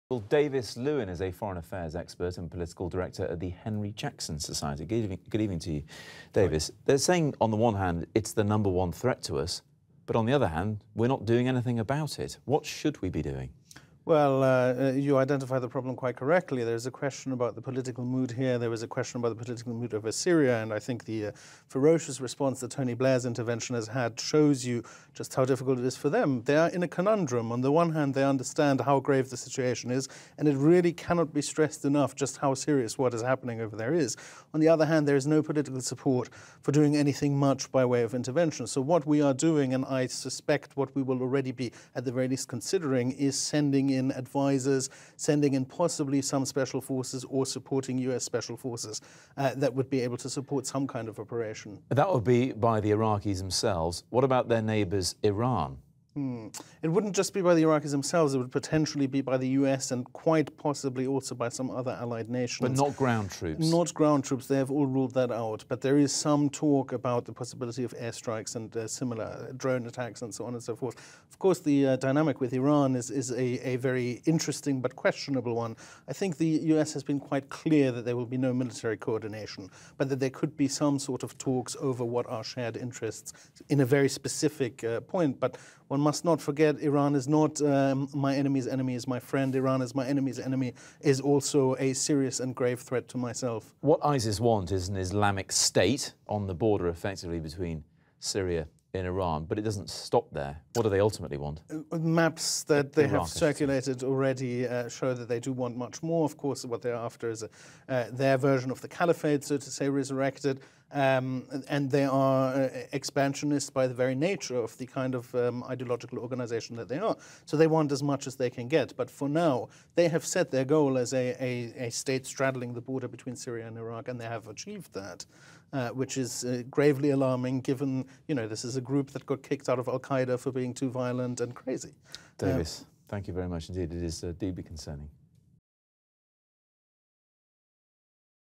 Well, Davis Lewin is a foreign affairs expert and political director at the Henry Jackson Society. Good evening to you, Davis. They're saying, on the one hand, it's the #1 threat to us, but on the other hand, we're not doing anything about it. What should we be doing? Well, you identify the problem quite correctly. There's a question about the political mood here. There was a question about the political mood over Syria, and I think the ferocious response that Tony Blair's intervention has had shows you just how difficult it is for them. They are in a conundrum. On the one hand, they understand how grave the situation is, and it really cannot be stressed enough just how serious what is happening over there is. On the other hand, there is no political support for doing anything much by way of intervention. So what we are doing, and I suspect what we will already be at the very least considering, is sending in advisors, sending in possibly some special forces or supporting US special forces that would be able to support some kind of operation. That would be by the Iraqis themselves. What about their neighbours, Iran? It wouldn't just be by the Iraqis themselves, it would potentially be by the US and quite possibly also by some other allied nations. But not ground troops? Not ground troops, they have all ruled that out. But there is some talk about the possibility of airstrikes and similar drone attacks and so on and so forth. Of course, the dynamic with Iran is a very interesting but questionable one. I think the US has been quite clear that there will be no military coordination, but that there could be some sort of talks over what are shared interests in a very specific point. But one must not forget, Iran is not my enemy's enemy is my friend. Iran is my enemy's enemy is also a serious and grave threat to myself. What ISIS want is an Islamic state on the border, effectively, between Syria and Iran, but it doesn't stop there. What do they ultimately want? Maps that they have circulated already show that they do want much more. Of course, what they're after is their version of the caliphate, so to say, resurrected. And they are expansionists by the very nature of the kind of ideological organization that they are. So they want as much as they can get. But for now, they have set their goal as a state straddling the border between Syria and Iraq, and they have achieved that, which is gravely alarming given, this is a group that got kicked out of Al-Qaeda for being too violent and crazy. Davis, thank you very much indeed. It is deeply concerning.